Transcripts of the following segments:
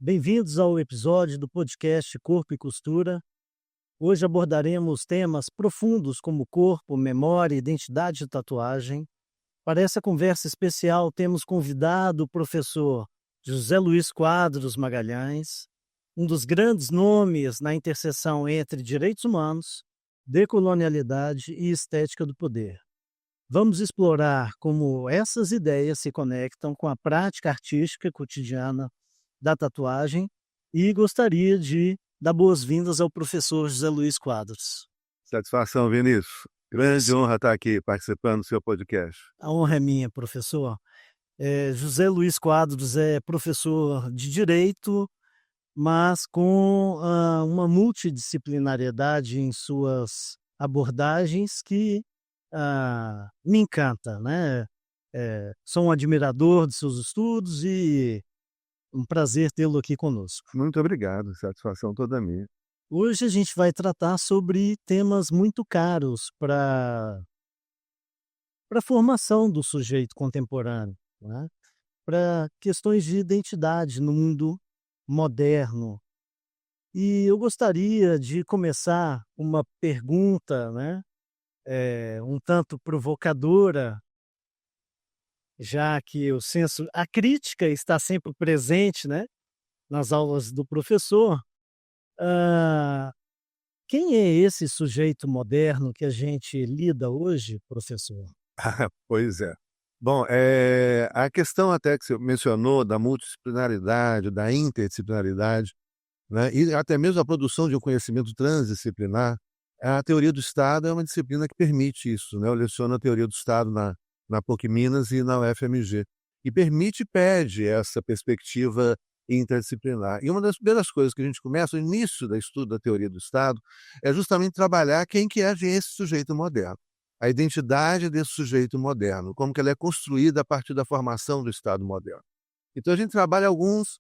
Bem-vindos ao episódio do podcast Corpo e Costura. Hoje abordaremos temas profundos como corpo, memória, identidade e tatuagem. Para essa conversa especial, temos convidado o professor José Luiz Quadros Magalhães, um dos grandes nomes na interseção entre direitos humanos, decolonialidade e estética do poder. Vamos explorar como essas ideias se conectam com a prática artística cotidiana da tatuagem e gostaria de dar boas-vindas ao professor José Luiz Quadros. Satisfação, Vinícius. Grande honra estar aqui participando do seu podcast. A honra é minha, professor. José Luiz Quadros é professor de Direito, mas com uma multidisciplinariedade em suas abordagens que me encanta, né? Sou um admirador de seus estudos e um prazer tê-lo aqui conosco. Muito obrigado, satisfação toda minha. Hoje a gente vai tratar sobre temas muito caros para a formação do sujeito contemporâneo, né? Para questões de identidade no mundo moderno. E eu gostaria de começar uma pergunta, né? Um tanto provocadora, já que a crítica está sempre presente, né, nas aulas do professor. Quem é esse sujeito moderno que a gente lida hoje, professor? Pois é. Bom, a questão até que você mencionou da multidisciplinaridade, da interdisciplinaridade, né, e até mesmo a produção de um conhecimento transdisciplinar, a teoria do Estado é uma disciplina que permite isso, né? Eu leciono a teoria do Estado na PUC Minas e na UFMG. E permite e pede essa perspectiva interdisciplinar. E uma das primeiras coisas que a gente começa, o início do estudo da teoria do Estado, é justamente trabalhar quem que é esse sujeito moderno. A identidade desse sujeito moderno, como que ela é construída a partir da formação do Estado moderno. Então a gente trabalha alguns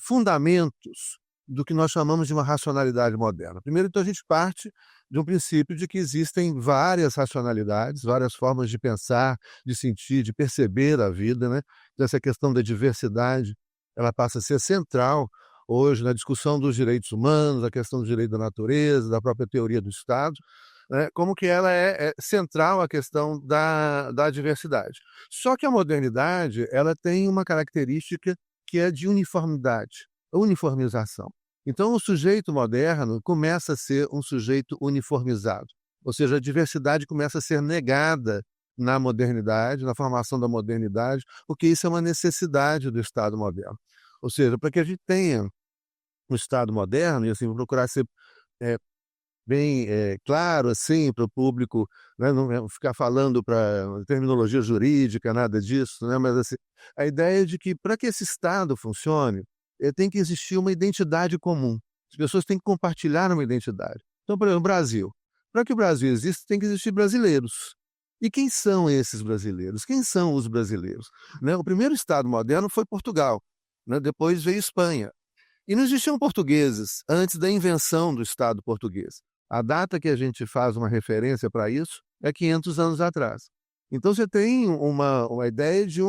fundamentos do que nós chamamos de uma racionalidade moderna. Primeiro, então, a gente parte de um princípio de que existem várias racionalidades, várias formas de pensar, de sentir, de perceber a vida, né? Então, essa questão da diversidade, ela passa a ser central hoje na discussão dos direitos humanos, a questão do direito da natureza, da própria teoria do Estado, né? Como que ela é central a questão da diversidade. Só que a modernidade, ela tem uma característica que é de uniformidade, uniformização. Então, o sujeito moderno começa a ser um sujeito uniformizado, ou seja, a diversidade começa a ser negada na modernidade, na formação da modernidade, porque isso é uma necessidade do Estado moderno. Ou seja, para que a gente tenha um Estado moderno, e assim, vou procurar ser bem claro assim para o público, né, não ficar falando para terminologia jurídica, nada disso, né, mas assim, a ideia é de que para que esse Estado funcione, tem que existir uma identidade comum. As pessoas têm que compartilhar uma identidade. Então, por exemplo, o Brasil. Para que o Brasil exista, tem que existir brasileiros. E quem são esses brasileiros? Quem são os brasileiros? Né? O primeiro Estado moderno foi Portugal, né? Depois veio Espanha. E não existiam portugueses antes da invenção do Estado português. A data que a gente faz uma referência para isso é 500 anos atrás. Então você tem uma ideia de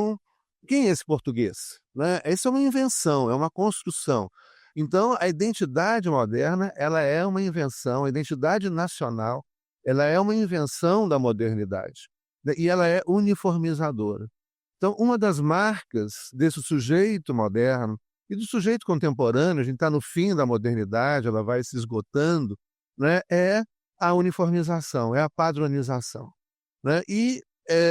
quem é esse português? Né? Essa é uma invenção, é uma construção. Então a identidade moderna, ela é uma invenção, a identidade nacional, ela é uma invenção da modernidade, né? E ela é uniformizadora. Então uma das marcas desse sujeito moderno e do sujeito contemporâneo, a gente está no fim da modernidade, ela vai se esgotando, né? É a uniformização, é a padronização, né? E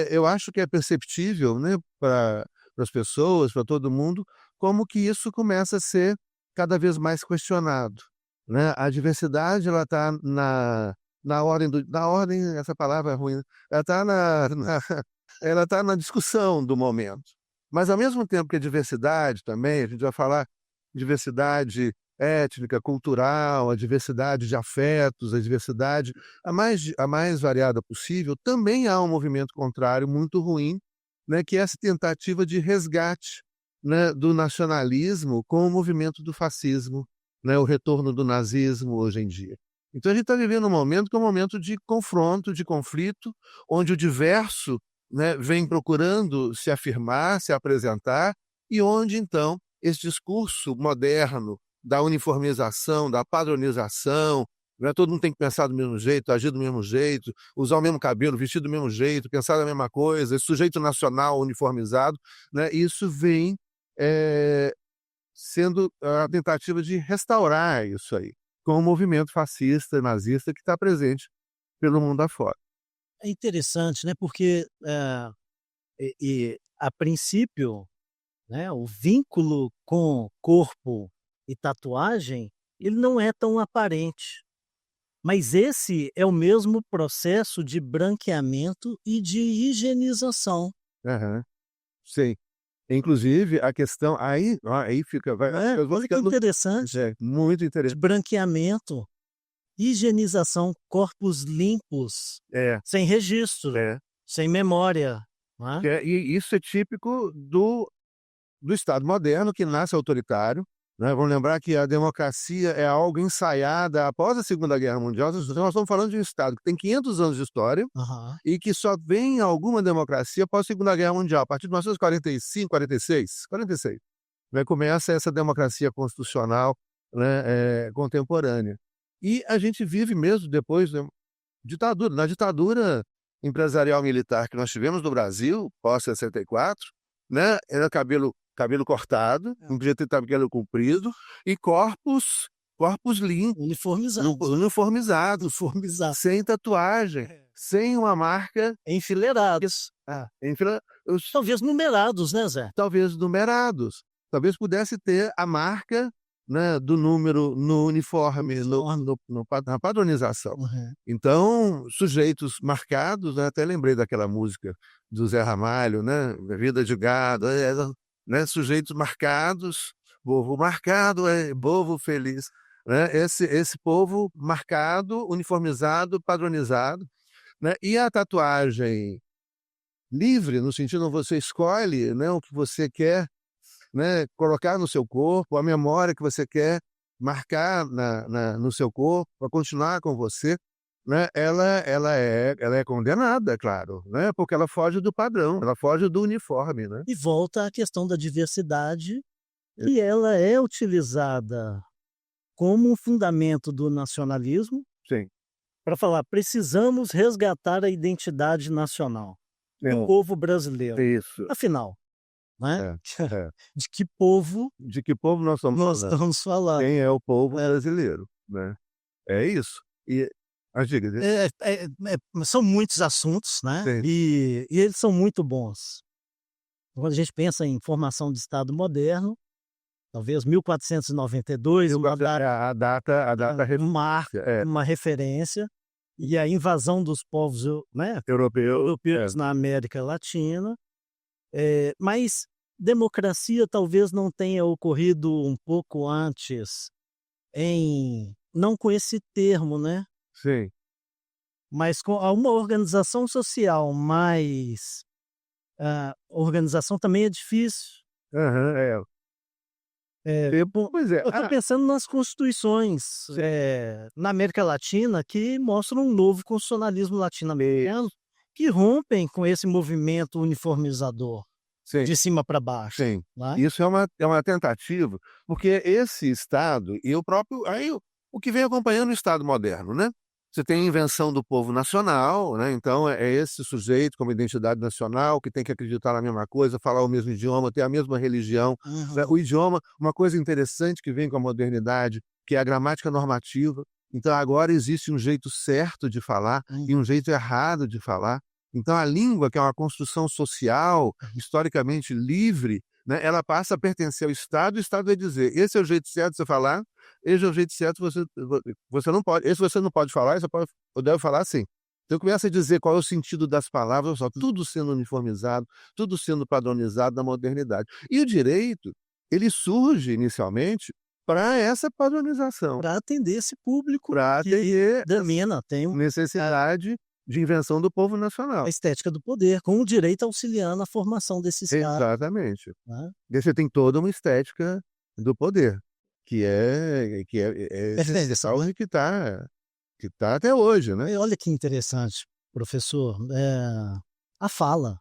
eu acho que é perceptível, né, para as pessoas, para todo mundo, como que isso começa a ser cada vez mais questionado, né? A diversidade, ela está na ordem na ordem, essa palavra é ruim, né? Ela está ela tá na discussão do momento. Mas ao mesmo tempo que a diversidade também, a gente vai falar diversidade étnica, cultural, a diversidade de afetos, a diversidade a mais variada possível, também há um movimento contrário muito ruim, né, que é essa tentativa de resgate, né, do nacionalismo com o movimento do fascismo, né, o retorno do nazismo hoje em dia. Então a gente está vivendo um momento que é um momento de confronto, de conflito, onde o diverso, né, vem procurando se afirmar, se apresentar, e onde então esse discurso moderno da uniformização, da padronização, né, todo mundo tem que pensar do mesmo jeito, agir do mesmo jeito, usar o mesmo cabelo, vestir do mesmo jeito, pensar da mesma coisa, esse sujeito nacional uniformizado, né, isso vem sendo a tentativa de restaurar isso aí, com o movimento fascista, nazista, que está presente pelo mundo afora. É interessante, né, porque, a princípio, né, o vínculo com corpo e tatuagem, ele não é tão aparente, mas esse é o mesmo processo de branqueamento e de higienização, Aham, sim. Inclusive a questão aí fica né. eu vou Olha que ficando interessante, muito de interessante. branqueamento, higienização, corpos limpos, É, sem registro, é. sem memória, né. E isso é típico do Estado moderno, que nasce autoritário, né. Vamos lembrar que a democracia é algo ensaiada após a Segunda Guerra Mundial. Nós estamos falando de um Estado que tem 500 anos de história Aham. e que só vem alguma democracia após a Segunda Guerra Mundial, a partir de 1945, 46, 46, né, começa essa democracia constitucional, né, contemporânea. E a gente vive mesmo depois, né, na ditadura empresarial militar que nós tivemos no Brasil, pós 64, né, era cabelo cortado, É. não podia ter cabelo comprido, e corpos limpos, Uniformizados, uniformizados, uniformizados, sem tatuagem, sem uma marca, enfileirados, enfim, os talvez numerados, né, Zé? talvez numerados, talvez pudesse ter a marca, né, do número no uniforme, Uniforme. na padronização. Uhum. Então, sujeitos marcados, né, até lembrei daquela música do Zé Ramalho, né, Vida de Gado, né, sujeitos marcados, povo marcado é povo feliz, né, esse povo marcado, uniformizado, padronizado, né, e a tatuagem livre, no sentido você escolhe, né, o que você quer, né, colocar no seu corpo, a memória que você quer marcar no seu corpo, para continuar com você, né, ela é condenada, claro, né, porque ela foge do padrão, ela foge do uniforme, né. E volta à questão da diversidade, e ela é utilizada como um fundamento do nacionalismo Sim, para falar: "Precisamos resgatar a identidade nacional do é, povo brasileiro". isso, Afinal, né, é, é. de que povo De que povo nós estamos nós falando? estamos falando? Quem é o povo É. brasileiro, né. É isso. E diga, São muitos assuntos, né, sim. e eles são muito bons. Quando a gente pensa em formação de Estado moderno, talvez 1492, uma data, A data um marco, é, uma referência, e a invasão dos povos né, europeu, europeus na América Latina, mas democracia talvez não tenha ocorrido um pouco antes, não com esse termo, né, sim. mas com uma organização social mais, organização também é difícil. Aham, é. Bom, Pois é. eu estou pensando nas constituições, na América Latina, que mostram um novo constitucionalismo latino-americano, que rompem com esse movimento uniformizador, Sim, de cima para baixo, sim. né. Isso é uma tentativa, porque esse Estado e o próprio aí o que vem acompanhando o Estado moderno, né. Você tem a invenção do povo nacional, né, então é esse sujeito como identidade nacional que tem que acreditar na mesma coisa, falar o mesmo idioma, ter a mesma religião, né. Uhum. O idioma, uma coisa interessante que vem com a modernidade, que é a gramática normativa. Então agora existe um jeito certo de falar Hum. e um jeito errado de falar. Então a língua, que é uma construção social, historicamente livre, né, ela passa a pertencer ao Estado, e o Estado vai dizer: "Esse é o jeito certo de você falar, esse é o jeito certo, você não pode, esse você não pode falar, esse você pode ou deve falar assim". Então começa a dizer qual é o sentido das palavras, só tudo sendo uniformizado, tudo sendo padronizado na modernidade. E o direito, ele surge inicialmente para essa padronização, Pra atender esse público para que atender domina, tem necessidade de invenção do povo a nacional. estética do poder, com o direito auxiliando a formação desses caras, Exatamente. né. E aí você tem toda uma estética do poder, que é Perfeito, essencial né. e que tá até hoje, né. E olha que interessante, professor, a fala,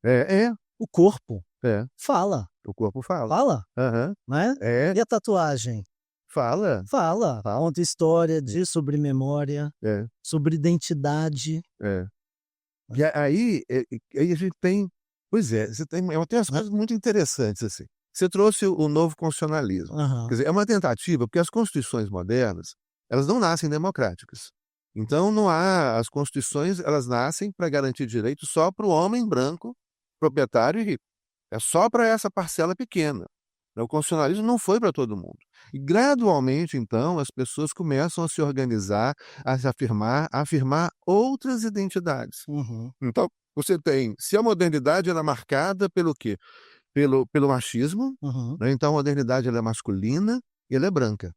É, é, o corpo. É, Fala, o corpo fala. fala, Aham. né? É, E a tatuagem? fala. Fala, Fala. conta história, diz sobre memória, É, sobre identidade, é. né? E aí a gente tem pois é, você tem umas Né? coisas muito interessantes, assim. Você trouxe o novo constitucionalismo. Quer Aham. dizer, é uma tentativa porque as constituições modernas, elas não nascem democráticas. Então não há as constituições, elas nascem para garantir direitos só para o homem branco, proprietário e rico. É só para essa parcela pequena, né, o constitucionalismo não foi para todo mundo. E gradualmente, então, as pessoas começam a se organizar, a se afirmar outras identidades. Uhum. Então, você tem se a modernidade ela é marcada pelo quê? Pelo machismo, Uhum. né, então a modernidade ela é masculina e ela é branca,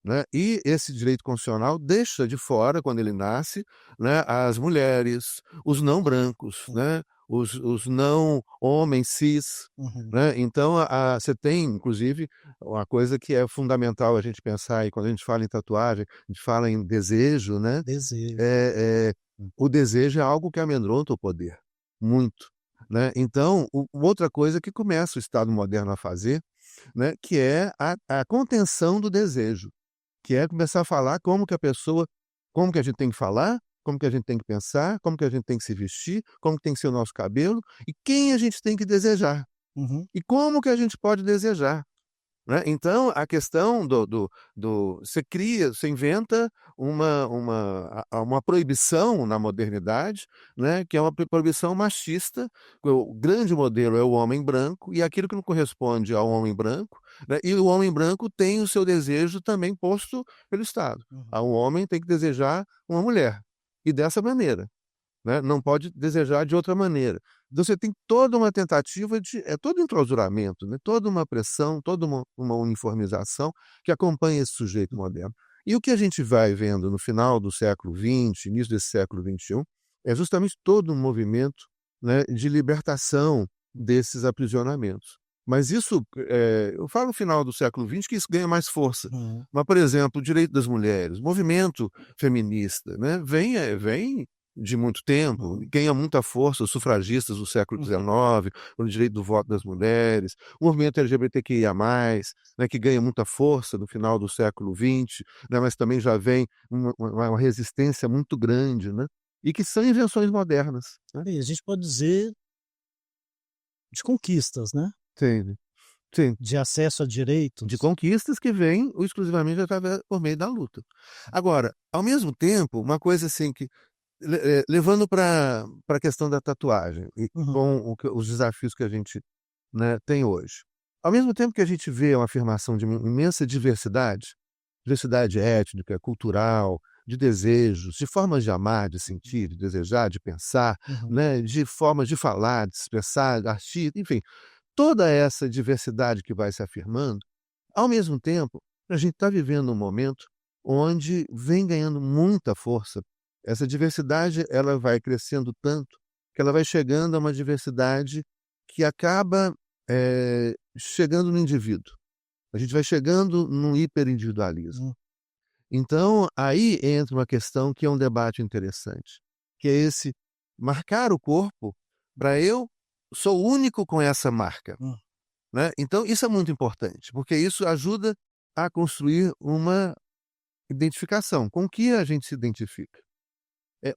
né, e esse direito constitucional deixa de fora, quando ele nasce, né, as mulheres, os não brancos, Hum. né, os não homens cis, Uhum. né. Então você tem inclusive uma coisa que é fundamental a gente pensar aí quando a gente fala em tatuagem, a gente fala em desejo, né, Desejo. eh o desejo é algo que amedronta o poder, muito, né. Então outra coisa que começa o Estado moderno a fazer, né, que é a contenção do desejo. Que é começar a falar como que a gente tem que falar, como que a gente tem que pensar, como que a gente tem que se vestir, como que tem que ser o nosso cabelo e quem a gente tem que desejar. Uhum. E como que a gente pode desejar, né. Então a questão do você inventa uma proibição na modernidade, né, que é uma proibição machista, o grande modelo é o homem branco e aquilo que não corresponde ao homem branco, né, e o homem branco tem o seu desejo também posto pelo Estado. Uhum. O homem tem que desejar uma mulher, e dessa maneira, né, não pode desejar de outra maneira. Então você tem toda uma tentativa todo um enclausuramento, né, toda uma pressão, toda uma uniformização que acompanha esse sujeito moderno. E o que a gente vai vendo no final do século XX, início desse século XXI, é justamente todo um movimento, né, de libertação desses aprisionamentos. Mas isso, eu falo no final do século XX que isso ganha mais força. Uhum. Mas, por exemplo, o direito das mulheres, o movimento feminista, né, vem de muito tempo, Uhum. ganha muita força, os sufragistas do século Uhum. XIX, o direito do voto das mulheres, o movimento LGBTQIA+, né, que ganha muita força no final do século XX, né, mas também já vem uma resistência muito grande, né, e que são invenções modernas, né. E a gente pode dizer de conquistas, né? Sim, sim. De acesso a De direitos. conquistas que vêm exclusivamente através por meio da luta. Agora, ao mesmo tempo, uma coisa assim que levando para a questão da tatuagem e Uhum. com os desafios que a gente, né, tem hoje. Ao mesmo tempo que a gente vê uma afirmação de uma imensa diversidade étnica, cultural, de desejos, de formas de amar, de sentir, de desejar, de pensar, Uhum. né, de formas de falar, de se expressar, arti enfim, toda essa diversidade que vai se afirmando, ao mesmo tempo, a gente está vivendo um momento onde vem ganhando muita força. Essa diversidade ela vai crescendo tanto que ela vai chegando a uma diversidade que acaba, chegando no indivíduo. A gente vai chegando num hiperindividualismo. Hum. Então, aí entra uma questão que é um debate interessante, que é esse marcar o corpo para eu sou único com essa marca. Hum. Né, então isso é muito importante, porque isso ajuda a construir uma identificação, com o que a gente se identifica.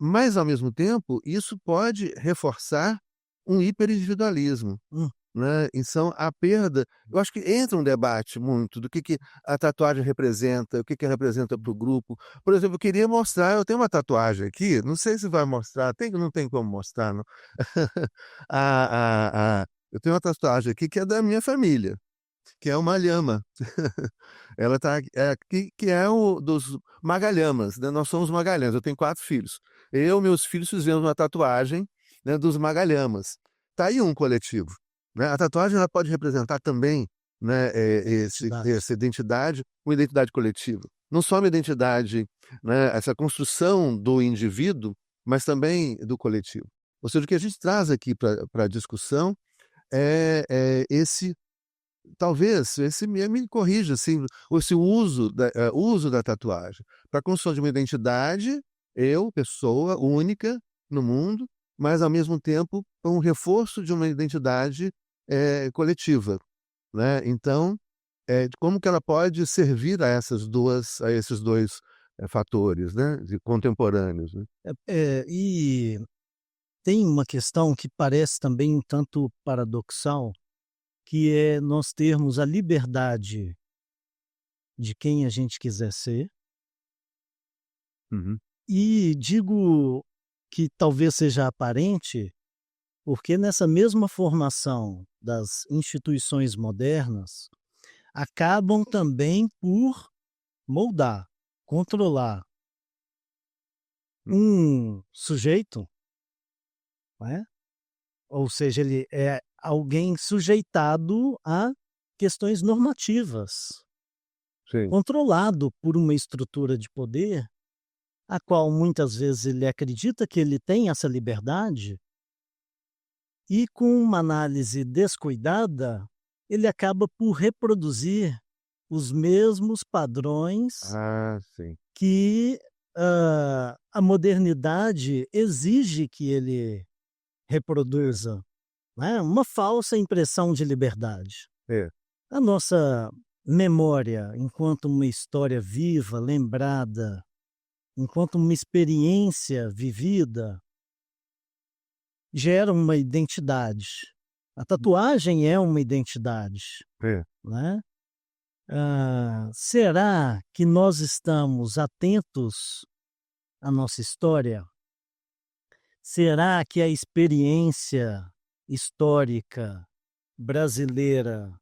Mas ao mesmo tempo, isso pode reforçar um hiperindividualismo, Hum. né, então a perda eu acho que entra um debate muito do que a tatuagem representa, o que representa para o grupo. Por exemplo, eu queria mostrar eu tenho uma tatuagem aqui, não sei se vai mostrar, não tem como mostrar não. Eu tenho uma tatuagem aqui que é da minha família. Que é uma lhama. Ela tá aqui que é o dos Magalhamas, né, nós somos Magalhães, eu tenho 4 filhos. Meus filhos fizemos uma tatuagem, né, dos Magalhamas. Tá aí um coletivo, né. A tatuagem ela pode representar também, né, Identidade. essa identidade, uma identidade coletiva. Não só uma identidade, né, essa construção do indivíduo, mas também do coletivo. Ou seja, o que a gente traz aqui pra discussão é esse talvez, esse me corrija, assim, esse uso da tatuagem, para construção de uma identidade, eu, pessoa única no mundo, mas ao mesmo tempo, um reforço de uma identidade coletiva, né. Então, como que ela pode servir a esses 2 fatores, né, de contemporâneos, né. E tem uma questão que parece também um tanto paradoxal, que é nós termos a liberdade de quem a gente quiser ser, Uhum. e digo que talvez seja aparente, porque nessa mesma formação das instituições modernas, acabam também por moldar, controlar um sujeito, né, ou seja, ele é alguém sujeitado a questões normativas, Sim. controlado por uma estrutura de poder, a qual muitas vezes ele acredita que ele tem essa liberdade, e com uma análise descuidada, ele acaba por reproduzir os mesmos padrões Ah, sim. que, a modernidade exige que ele reproduza, né, uma falsa impressão de liberdade. É. A nossa memória, enquanto uma história viva, lembrada, enquanto uma experiência vivida, gera uma identidade. A tatuagem é uma identidade, É. né. Será que nós estamos atentos à nossa história? Será que a experiência histórica brasileira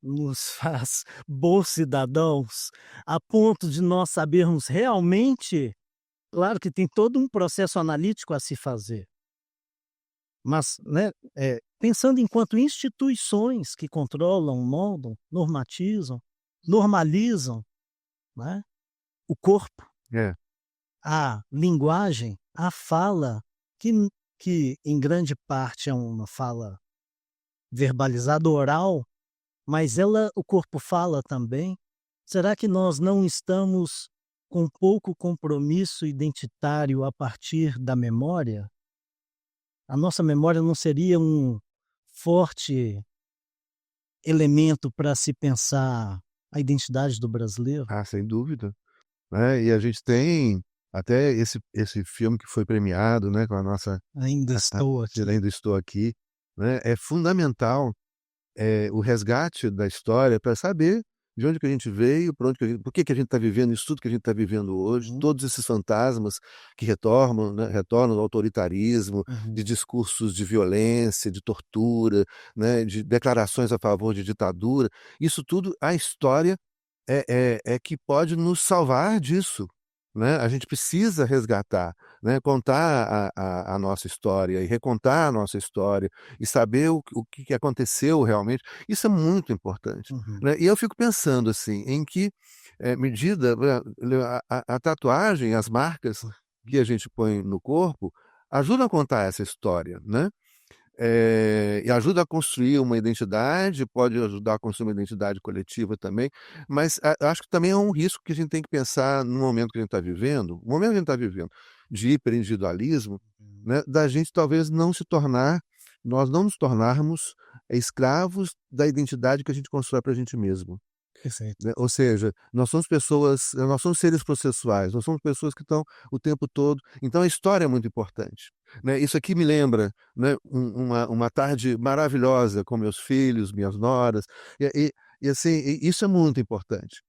nos faz bons cidadãos, a ponto de nós sabermos realmente, claro que tem todo um processo analítico a se fazer, mas, né, pensando enquanto instituições que controlam, moldam, normatizam, normalizam, né, o corpo, É. a linguagem, a fala, que que em grande parte é uma fala verbalizada, oral, mas ela o corpo fala também. Será que nós não estamos com pouco compromisso identitário a partir da memória? A nossa memória não seria um forte elemento para se pensar a identidade do brasileiro? Ah, sem dúvida, né. E a gente tem até esse filme que foi premiado, né, com a nossa Ainda estou aqui. Ainda Estou Aqui, né, é fundamental, o resgate da história para saber de onde que a gente veio, pra onde que a gente por que que a gente está vivendo isso tudo que a gente está vivendo hoje, Uhum, todos esses fantasmas que retornam, né, retornam do autoritarismo, uhum. de discursos de violência, de tortura, né, de declarações a favor de ditadura, isso tudo a história é que pode nos salvar disso, né, a gente precisa resgatar, né, contar a nossa história e recontar a nossa história e saber o que que aconteceu realmente, isso é muito importante, Uhum. né. E eu fico pensando, assim, em que, medida, a tatuagem, as marcas que a gente põe no corpo, ajudam a contar essa história, né. E ajuda a construir uma identidade, pode ajudar a construir uma identidade coletiva também, mas acho que também é um risco que a gente tem que pensar no momento que a gente está vivendo, o momento que a gente está vivendo, de hiperindividualismo, Uhum. né, da gente talvez nós não nos tornarmos escravos da identidade que a gente constrói para a gente mesmo. Perfeito. Né, ou seja, nós somos seres processuais, nós somos pessoas que estão o tempo todo então a história é muito importante, né. Isso aqui me lembra, né, uma tarde maravilhosa com meus filhos, minhas noras, e assim, isso é muito importante.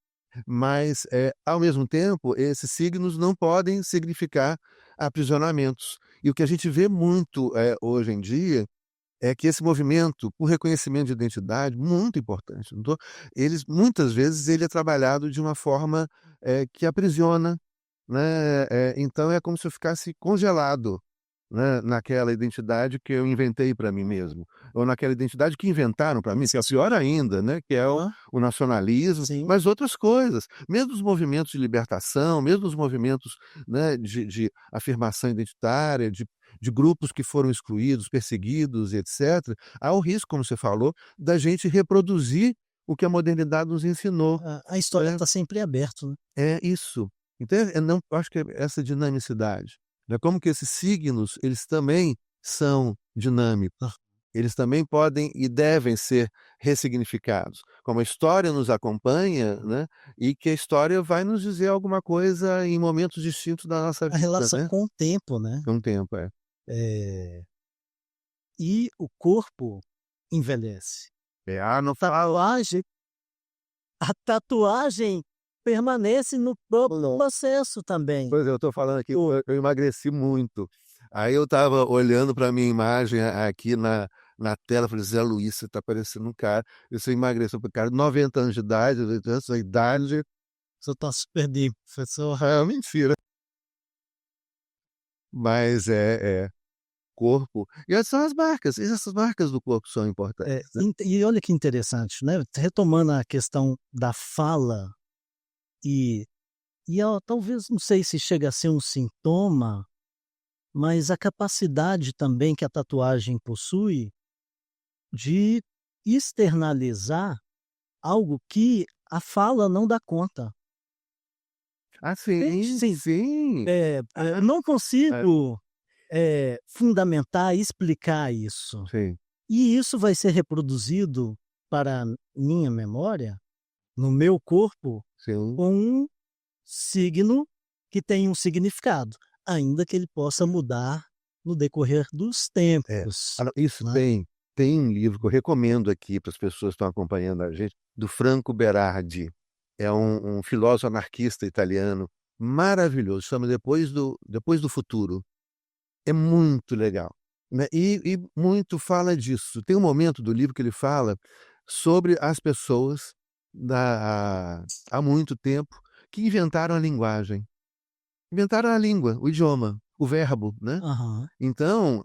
Mas, ao mesmo tempo, esses signos não podem significar aprisionamentos. E o que a gente vê muito, hoje em dia é que esse movimento por reconhecimento de identidade, muito importante, não tô eles muitas vezes ele é trabalhado de uma forma, que aprisiona, né, então é como se eu ficasse congelado, né, naquela identidade que eu inventei para mim mesmo, ou naquela identidade que inventaram para mim, que é pior ainda, né, que é Hã? o nacionalismo, Sim. mas outras coisas, mesmo os movimentos de libertação, mesmo os movimentos, né, de afirmação identitária, de grupos que foram excluídos, perseguidos e etcétera, há o risco, como você falou, da gente reproduzir o que a modernidade nos ensinou, A história né. está sempre aberta, né. É isso. Então, não eu acho que é essa dinamicidade, né, como que esses signos, eles também são dinâmicos, eles também podem e devem ser ressignificados. Como a história nos acompanha, né, e que a história vai nos dizer alguma coisa em momentos distintos da nossa A vida, relação né. com o tempo, né. Com o tempo, é. Eh, e o corpo envelhece. É, não fala. A tatuagem permanece no próprio processo também. Pois é, eu estou falando aqui, eu emagreci muito. Aí eu estava olhando para minha imagem aqui na tela, falei: "Zé Luiz, você está parecendo um cara", você emagreceu, falei: "Cara, 90 anos de idade, essa idade". Você tá super bem, professor. É mentira. Mas corpo e essas são as marcas, e essas marcas do corpo são importantes, né. E olha que interessante, né, retomando a questão da fala e talvez não sei se chega a ser um sintoma, mas a capacidade também que a tatuagem possui de externalizar algo que a fala não dá conta. Ah, Entende? sim, Sim, sim. eu não É, consigo, fundamentar, explicar isso. sim, E isso vai ser reproduzido para a minha memória, no meu corpo, sim. com um signo que tem um significado, ainda que ele possa mudar no decorrer dos É. tempos, Isso né. tem um livro que eu recomendo aqui para as pessoas que estão acompanhando a gente, do Franco Berardi. É um filósofo anarquista italiano maravilhoso, chama Depois do Futuro. É muito legal, né, e muito fala disso. Tem um momento do livro que ele fala sobre as pessoas há muito tempo que inventaram a linguagem. Inventaram a língua, o idioma, o verbo, né. Aham. Então,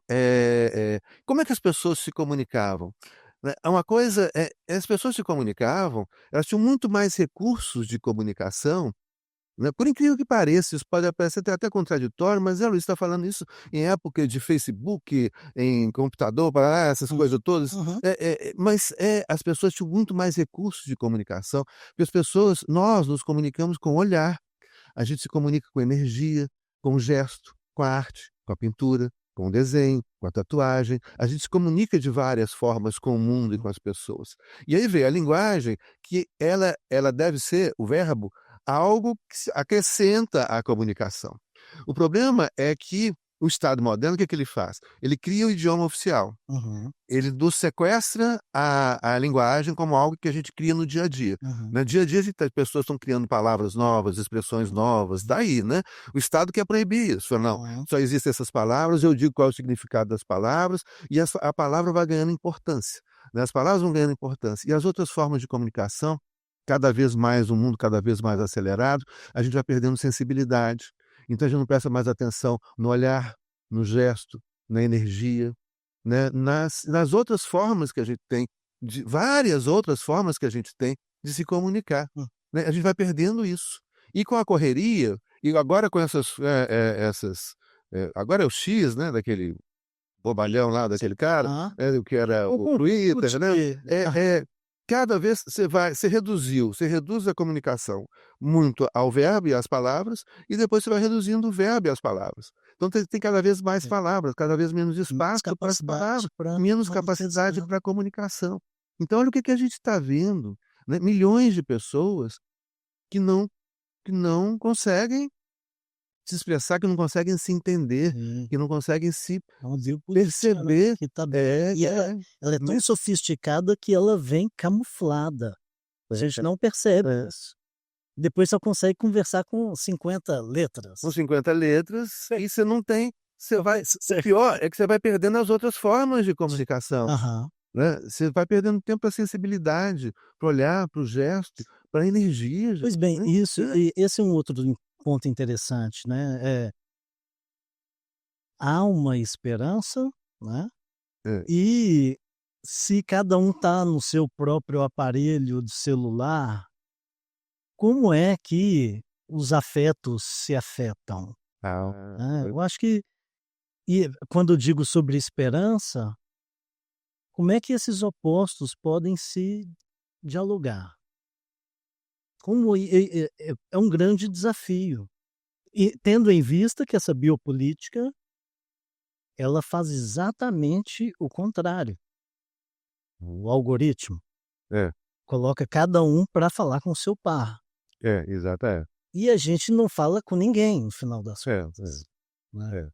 como é que as pessoas se comunicavam? Né, é uma coisa, as pessoas se comunicavam, elas tinham muito mais recursos de comunicação, né, por incrível que pareça, isso pode parecer até contraditório, mas é, Luiz está falando isso em época de Facebook, em computador, parará, essas Hum. coisas todas, Uhum. mas, as pessoas tinham muito mais recursos de comunicação, porque as pessoas nós nos comunicamos com o olhar. A gente se comunica com energia, com o gesto, com a arte, com a pintura, com o desenho, com a tatuagem. A gente se comunica de várias formas com o mundo e com as pessoas. E aí vem a linguagem, que ela deve ser, o verbo, algo que acrescenta à comunicação. O problema é que o Estado moderno, o que é que ele faz? Ele cria o idioma oficial. Uhum. Ele nos sequestra a linguagem como algo que a gente cria no dia a dia. Uhum. No dia a dia as pessoas estão criando palavras novas, expressões novas, daí, né. O Estado quer proibir isso, fala: "Não, Uhum. só existem essas palavras, eu digo qual é o significado das palavras", e a palavra vai ganhando importância, né, as palavras vão ganhando importância. E as outras formas de comunicação, cada vez mais um mundo cada vez mais acelerado, a gente vai perdendo sensibilidade. Então a gente não presta mais atenção no olhar, no gesto, na energia, né, nas outras formas que a gente tem, de várias outras formas que a gente tem de se comunicar, Hum. né, a gente vai perdendo isso. E com a correria, e agora com agora é o X, né, daquele bobalhão lá, Sim. daquele cara, Aham. o que era O o conteúdo Twitter, né, de cada vez você reduz a comunicação muito ao verbo e às palavras, e depois você vai reduzindo o verbo e as palavras. Então tem cada vez mais palavras, cada vez menos mais espaço para as capacidade palavras, para menos capacidade manutenção. para a comunicação. Então olha o que que a gente está vendo, né, milhões de pessoas que não conseguem se expressar, que não conseguem se entender, Sim, que não conseguem se é uma biopolítica, né, perceber. que tá É, e ela é tão sofisticada que ela vem camuflada. A gente não percebe é. isso. Depois só consegue conversar com 50 Com letras. 50 letras, aí você não tem, você vai, o Certo. pior é que você vai perdendo as outras formas de comunicação, Aham. né, você vai perdendo tempo para sensibilidade, para olhar, para o gesto, para a energia, gente, Pois bem, né. isso e esse é um outro ponto interessante, né, há uma esperança, né, É, e se cada um está no seu próprio aparelho de celular, como é que os afetos se afetam, né? é. Eu acho que quando eu digo sobre esperança, como é que esses opostos podem se dialogar? Como é um grande desafio. E tendo em vista que essa biopolítica, ela faz exatamente o contrário. o algoritmo, É, coloca cada um para falar com o seu par. exato, é. E a gente não fala com ninguém, no final das É, contas, né. é.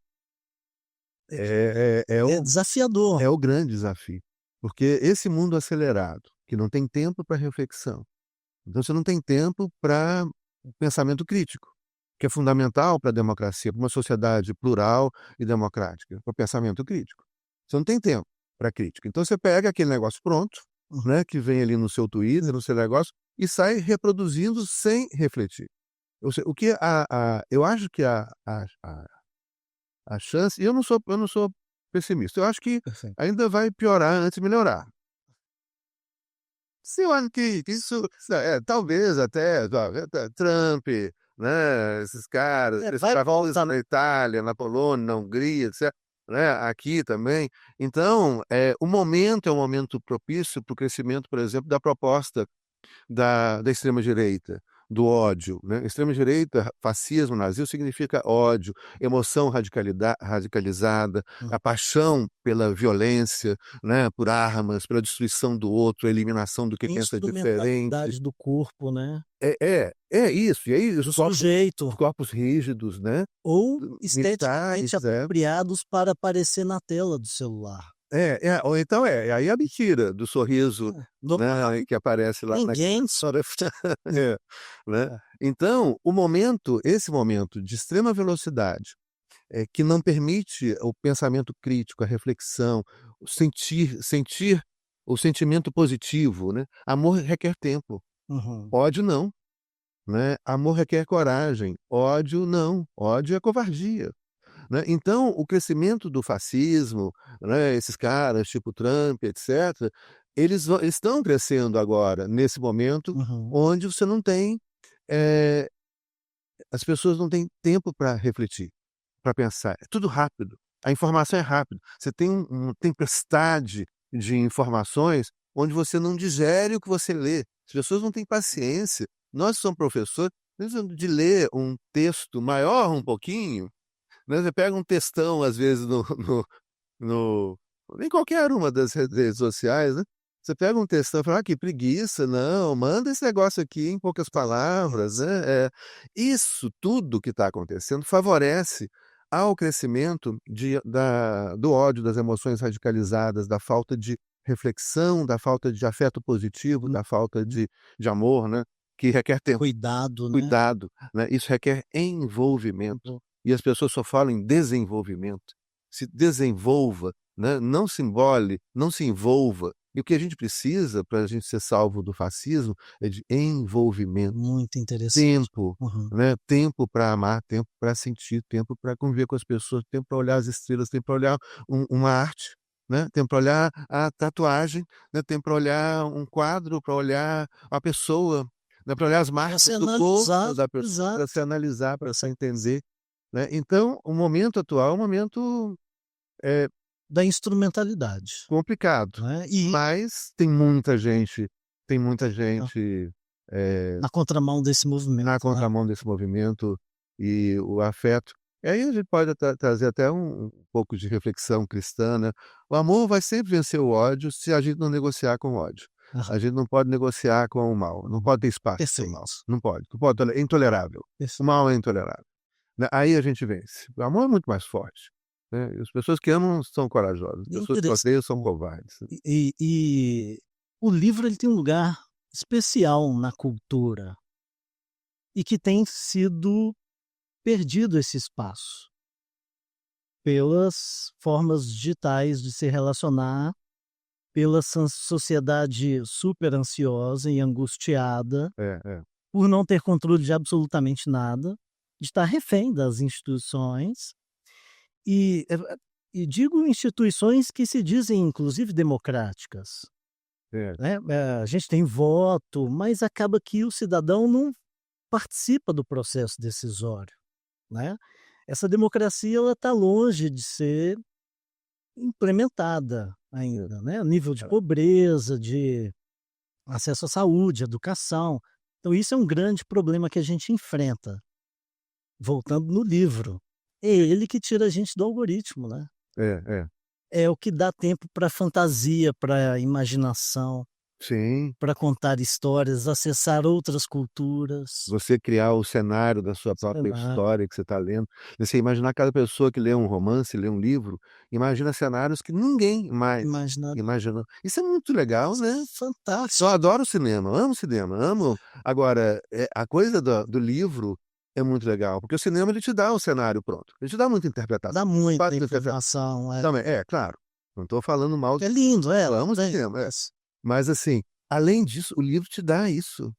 É É o desafiador. é o grande desafio, porque esse mundo acelerado, que não tem tempo para reflexão, então você não tem tempo para pensamento crítico, que é fundamental para a democracia, para uma sociedade plural e democrática, para o pensamento crítico. Você não tem tempo para crítica. Então você pega aquele negócio pronto, Uhum. né, que vem ali no seu Twitter, no seu negócio, e sai reproduzindo sem refletir. O que eu acho que a chance, e eu não sou pessimista, eu acho que Perfeito. ainda vai piorar antes de melhorar. Se eu acho que isso talvez até Trump, né, esses caras, É, esses vai fascistas voltar. na Itália, na Polônia, na Hungria, etc, né, aqui também. Então, o momento é um momento propício para o crescimento, por exemplo, da proposta da extrema direita, do ódio, né. Extrema direita, fascismo, nazismo significa ódio, emoção radicalizada, a paixão pela violência, né, por armas, pela destruição do outro, a eliminação do que pensa diferente. Instrumentalidade do corpo, né, É isso. E aí do os sujeito, corpos rígidos, né, ou esteticamente militares, apropriados para aparecer na tela do celular. ou então aí a mentira do sorriso, Do né, que aparece lá naquela ninguém hora. É, né. Então, esse momento de extrema velocidade, que não permite o pensamento crítico, a reflexão, o sentir o sentimento positivo, né. Amor requer tempo, Uhum. ódio não, né. Amor requer coragem, ódio não, ódio é covardia. Né, então o crescimento do fascismo, né, esses caras tipo Trump, etcétera, eles estão crescendo agora, nesse momento Uhum. onde você não tem, eh, as pessoas não têm tempo para refletir, para pensar, é tudo rápido, a informação é rápida, você tem uma tempestade de informações onde você não digere o que você lê, as pessoas não têm paciência. Nós que somos professores, de ler um texto maior um pouquinho, né, você pega um textão, às vezes, no em qualquer uma das redes sociais, né, você pega um textão e fala: "Ah, que preguiça, não, manda esse negócio aqui em poucas palavras", né. Isso tudo que está acontecendo favorece ao crescimento do ódio, das emoções radicalizadas, da falta de reflexão, da falta de afeto positivo, da falta Uhum. de amor, né, que requer tempo. Cuidado, né. Cuidado, né, isso requer envolvimento, Uhum. e as pessoas só falam em desenvolvimento. Se desenvolva, né, não se envolva. E o que a gente precisa para a gente ser salvo do fascismo é de envolvimento, Muito interessante. tempo, Uhum. né, tempo para amar, tempo para sentir, tempo para conviver com as pessoas, tempo para olhar as estrelas, tempo para olhar uma arte, né, tempo para olhar a tatuagem, né, tempo para olhar um quadro, para olhar a pessoa, né, para olhar as Pra ser marcas do corpo analisado, da pessoa, para exato. se analisar, para Pra se ser entender, né. Então, o momento atual é um momento, eh, da instrumentalidade, complicado, né, e mas tem muita na gente, eh na contramão desse na movimento, né. contramão desse movimento, e o afeto. E aí a gente pode trazer até um pouco de reflexão cristã, né. O amor vai sempre vencer o ódio se a gente não negociar com o ódio. Aham. A gente não pode negociar com o mal, não Uhum. pode ter espaço para o mal, Perfeito, não pode é intolerável. O perfeito. mal é intolerável, né, aí a gente vence. O amor é muito mais forte, né, e as pessoas que amam são corajosas, as É pessoas que interessante. odeiam são covardes. E o livro ele tem um lugar especial na cultura, e que tem sido perdido esse espaço, pelas formas digitais de se relacionar, pela sociedade super ansiosa e angustiada, É. por não ter controle de absolutamente nada, de estar refém das instituições e digo instituições que se dizem inclusive democráticas, É. né, a gente tem voto, mas acaba que o cidadão não participa do processo decisório, né. Essa democracia ela está longe de ser implementada É. ainda, né, nível de É. pobreza, de acesso à saúde, educação. Então isso é um grande problema que a gente enfrenta. Voltando no livro, é ele que tira a gente do algoritmo, né. É. é o que dá tempo para fantasia, para imaginação, Sim. para contar histórias, acessar outras culturas. Você criar o cenário da sua própria Cenário, história que você está lendo. Você imaginar cada pessoa que lê um romance, lê um livro, imagina cenários que ninguém mais imaginar imaginou. Isso é muito legal, né. Eu fantástico. adoro cinema, amo agora, a coisa do livro é muito legal, porque o cinema ele te dá um cenário pronto, ele te dá muita Dá interpretação. muita Fácil de interpretar informação, também claro, não estou falando mal, é lindo, eu amo tem cinema, isso. mas assim, além disso, o livro te dá isso,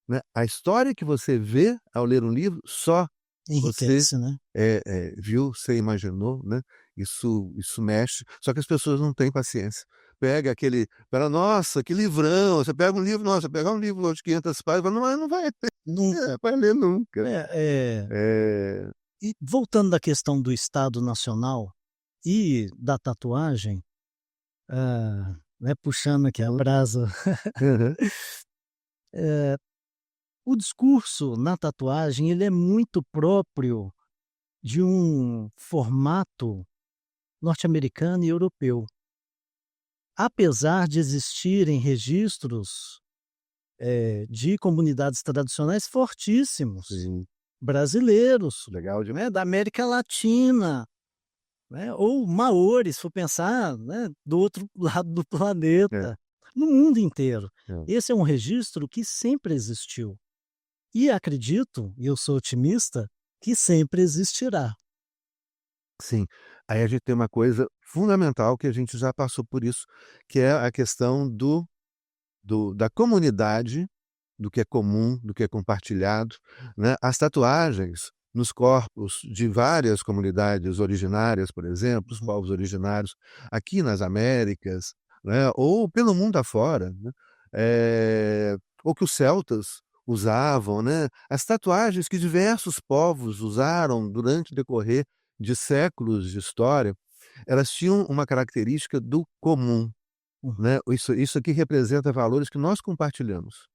né. A história que você vê ao ler um livro, só você, Enriquece, né. viu, você imaginou, né, isso mexe, só que as pessoas não têm paciência. Pega aquele fala: "Nossa, que livrão", você pega um livro, nossa, pegar um livro de 500 páginas, não vai ter, Nunca. vai ler nunca. É, É. e voltando da questão do Estado Nacional e da tatuagem, né, puxando aqui a brasa, Aham. eh, o discurso na tatuagem ele é muito próprio de um formato norte-americano e europeu. Apesar de existirem registros, de comunidades tradicionais fortíssimos, Sim, brasileiros, legal demais. né, da América Latina, né, ou maores, se for pensar, né, do outro lado do É, planeta, no mundo inteiro. é. Esse é um registro que sempre existiu. E acredito, e eu sou otimista, que sempre existirá. Sim. Aí a gente tem uma coisa fundamental que a gente já passou por isso, que é a questão da comunidade, do que é comum, do que é compartilhado, né. As tatuagens nos corpos de várias comunidades originárias, por exemplo, os Uhum, povos originários aqui nas Américas, né, ou pelo mundo afora, né, ou que os celtas usavam, né. As tatuagens que diversos povos usaram durante o decorrer de séculos de história, elas tinham uma característica do comum, uhum, né. Isso aqui representa valores que nós compartilhamos,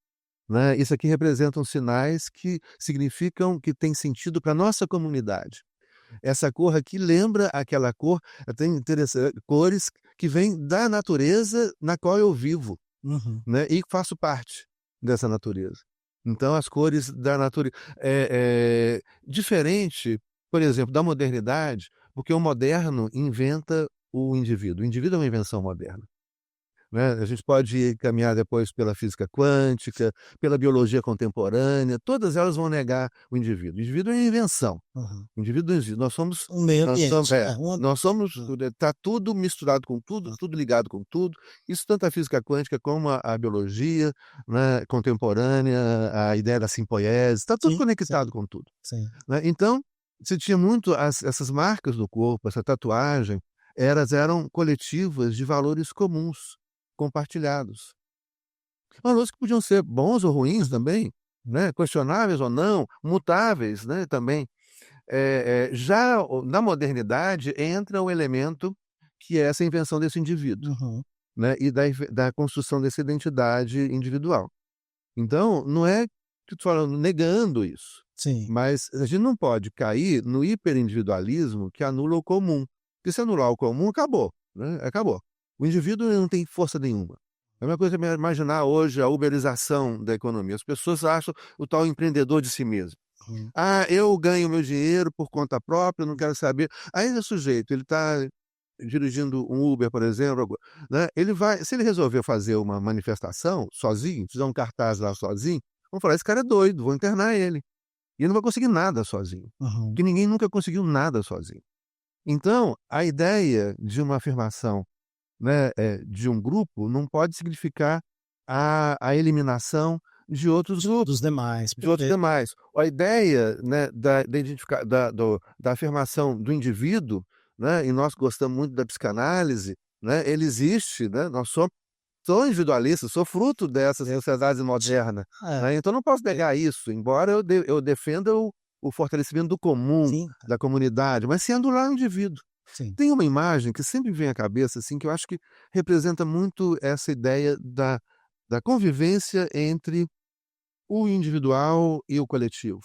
né. Isso aqui representam sinais que significam que tem sentido para nossa comunidade. Essa cor aqui lembra aquela cor, até interessante, cores que vêm da natureza na qual eu vivo, uhum, né, e faço parte dessa natureza. Então as cores da natureza diferente, por exemplo, da modernidade, porque o moderno inventa o indivíduo é uma invenção moderna. Né, a gente pode caminhar depois pela física quântica, pela biologia contemporânea, todas elas vão negar o indivíduo. O indivíduo é uma invenção, uhum. o indivíduo não existe, Um meio ambiente, nós somos hum, está tudo misturado com tudo, hum, tudo ligado com tudo, isso tanto a física quântica como a biologia, né, contemporânea, a ideia da simpoiese, está tudo sim, sim, conectado com tudo, sim. né. Então, você tinha muito essas marcas do corpo, essa tatuagem, elas eram coletivas de valores comuns, compartilhados. Valores que podiam ser bons ou ruins Uhum, também, hum, né, questionáveis ou não, mutáveis, né, também. Já na modernidade entra o elemento que é essa invenção desse indivíduo, uhum, né, e da construção dessa identidade individual. Então, não é que eu tô falando negando isso, sim. mas a gente não pode cair no hiperindividualismo que anula o comum, porque se anular o comum, acabou, né, acabou. O indivíduo não tem força nenhuma. É uma coisa imaginar hoje a uberização da economia, as pessoas acham o tal empreendedor de si mesmo. Uhum, "Ah, eu ganho meu dinheiro por conta própria, não quero saber". Aí o sujeito, ele está dirigindo um Uber, por exemplo, né, ele vai se ele resolver fazer uma manifestação sozinho, fizer um cartaz lá sozinho, vão falar: "Esse cara é doido, vou internar ele". E ele não vai conseguir nada sozinho, uhum, porque ninguém nunca conseguiu nada sozinho. Então, a ideia de uma afirmação, né, de um grupo não pode significar a eliminação de outros dos grupos, demais, de outros perfeito. demais. A ideia, né, da afirmação do indivíduo, né, e nós gostamos muito da psicanálise, né, ele existe, né, nós somos sou individualista, sou fruto dessa sociedade moderna, É, né, então não posso negar isso, embora eu defenda o fortalecimento do comum, sim, da comunidade, mas sendo lá o indivíduo. sim. Tem uma imagem que sempre vem à cabeça, assim, que eu acho que representa muito essa ideia da convivência entre o individual e o coletivo.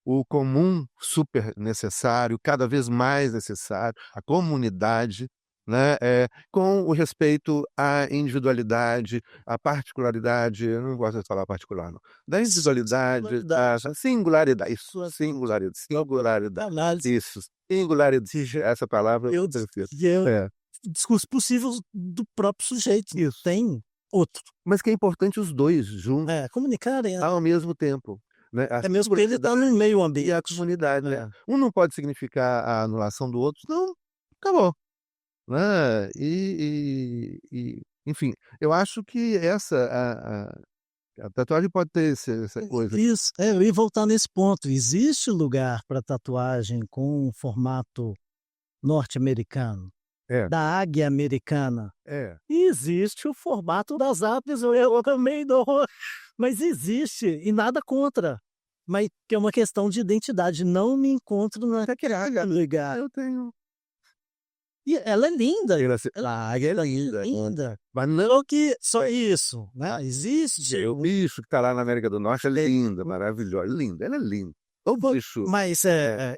O comum super necessário, cada vez mais necessário, a comunidade, né, com o respeito à individualidade, à particularidade, eu não gosto de falar particular não, da individualidade, da Singularidade. singularidade, isso, Sua singularidade, análise. isso, singularidade, essa palavra Eu perfeita. e eu É, discurso possível do próprio sujeito, não isso. tem outro. Mas que é importante os 2 juntos, Comunicarem, ao mesmo tempo, né, a é mesmo porque ele está singularidade no meio e a ambiente. comunidade, né. É. Um não pode significar a anulação do outro, senão acabou. Né, enfim, eu acho que a tatuagem pode ter essa coisa. Isso, eu ia voltar nesse ponto. Existe lugar para tatuagem com um formato norte-americano, É, da águia americana. é, E existe o formato das aves, eu também não, mas existe, e nada contra. Mas que é uma questão de identidade, não me encontro naquele lugar. eu tenho E ela é linda, a águia é linda, linda. mas não Só isso, né, existe o bicho que tá lá na América do Norte é linda, maravilhosa, linda, ela é linda. O bicho mas,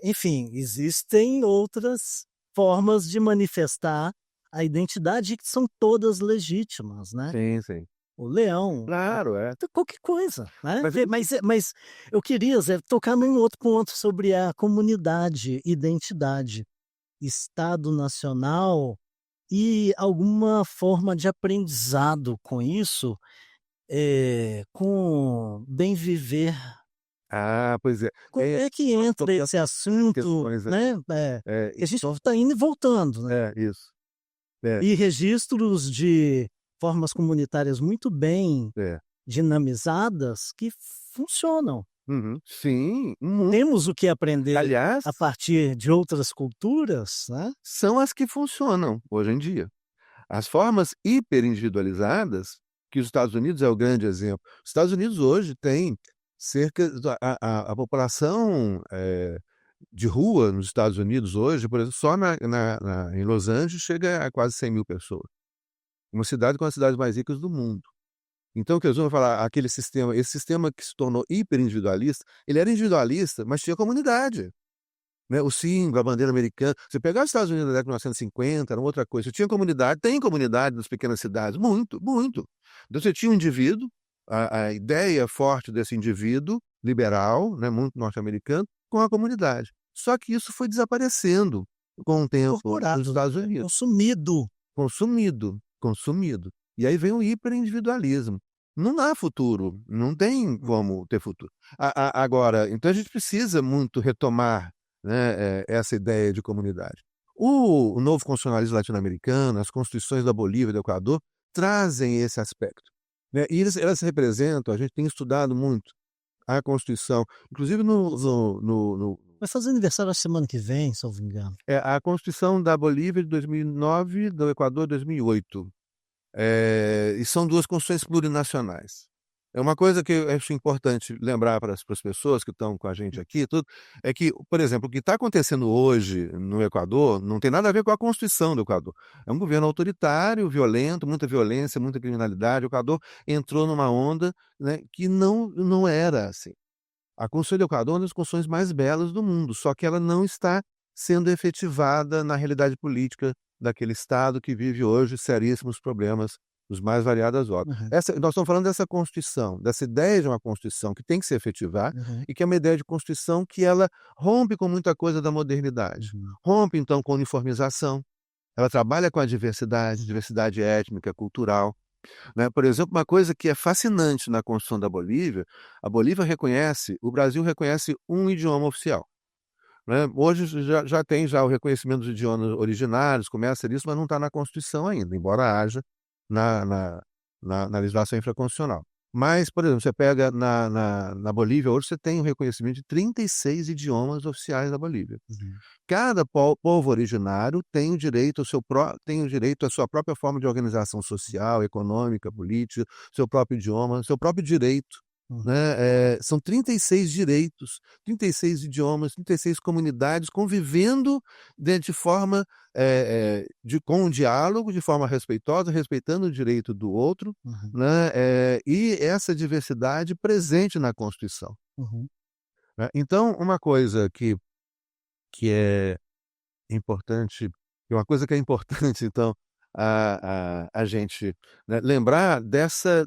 enfim, existem outras formas de manifestar a identidade que são todas legítimas, né. sim, sim. O leão, Claro, é. qualquer coisa, né. Mas Mas eu queria, Zé, tocar num outro ponto sobre a comunidade, identidade, Estado nacional e alguma forma de aprendizado com isso, com bem viver. pois é, Como tem é que entra todas esse assunto, questões, né, que a gente está indo e voltando, né. isso, é, E registros de formas comunitárias muito bem é. dinamizadas que funcionam. Uhum. Sim, muito. Temos o que aprender Aliás, a partir de outras culturas, né. são as que funcionam hoje em dia. As formas hiperindividualizadas, que os Estados Unidos é o grande exemplo. Os Estados Unidos hoje tem cerca da a população, de rua nos Estados Unidos hoje, por exemplo, só em Los Angeles chega a quase 100.000 pessoas. Uma cidade com as cidades mais ricas do mundo. Então o que eles vão falar, esse sistema que se tornou hiperindividualista, ele era individualista, mas tinha comunidade. Né, o símbolo, a bandeira americana. Você pegar os Estados Unidos na década de 1950, era uma outra coisa. Você tinha comunidade, tem comunidade nas pequenas cidades, muito, muito. Então você tinha um indivíduo, a ideia forte desse indivíduo, liberal, né, muito norte-americano, com a comunidade. Só que isso foi desaparecendo com o tempo nos Incorporado, Estados Unidos. consumido. Consumido, consumido. E aí vem o hiperindividualismo. Não há futuro, não tem como ter futuro. Agora, então a gente precisa muito retomar, né, essa ideia de comunidade. O novo constitucionalismo latino-americano, as constituições da Bolívia e do Equador, trazem esse aspecto, né, e elas representam, a gente tem estudado muito a Constituição, inclusive Vai fazer aniversário a semana que vem, salvo engano. a Constituição da Bolívia de 2009, do Equador 2008. E são 2 constituições plurinacionais. É uma coisa que eu acho importante lembrar para as pessoas que estão com a gente aqui, tudo, é que, por exemplo, o que está acontecendo hoje no Equador não tem nada a ver com a Constituição do Equador. É um governo autoritário, violento, muita violência, muita criminalidade. O Equador entrou numa onda, né, que não era assim. A Constituição do Equador é uma das constituições mais belas do mundo, só que ela não está sendo efetivada na realidade política daquele Estado que vive hoje seríssimos problemas dos mais variadas ordens. Uhum, Nós estamos falando dessa Constituição, dessa ideia de uma Constituição que tem que se efetivar uhum, e que é uma ideia de Constituição que ela rompe com muita coisa da modernidade. uhum. Rompe, então, com a uniformização, ela trabalha com a diversidade, diversidade étnica, cultural, né. Por exemplo, uma coisa que é fascinante na Constituição da Bolívia, a Bolívia reconhece o Brasil reconhece um idioma oficial, né. Hoje já tem já o reconhecimento dos idiomas originários, começa nisso, mas não está na Constituição ainda, embora haja na na na legislação infraconstitucional. Mas, por exemplo, você pega na Bolívia, hoje você tem o reconhecimento de 36 idiomas oficiais da Bolívia. Uhum, Cada povo originário tem o direito ao tem o direito à sua própria forma de organização social, econômica, política, seu próprio idioma, seu próprio direito, uhum, né, são 36 direitos, 36 idiomas, 36 comunidades convivendo de forma, com um diálogo, de forma respeitosa, respeitando o direito do outro, uhum, né, e essa diversidade presente na Constituição, uhum. né. Então uma coisa que é importante E uma coisa que é importante, então, a gente, né, lembrar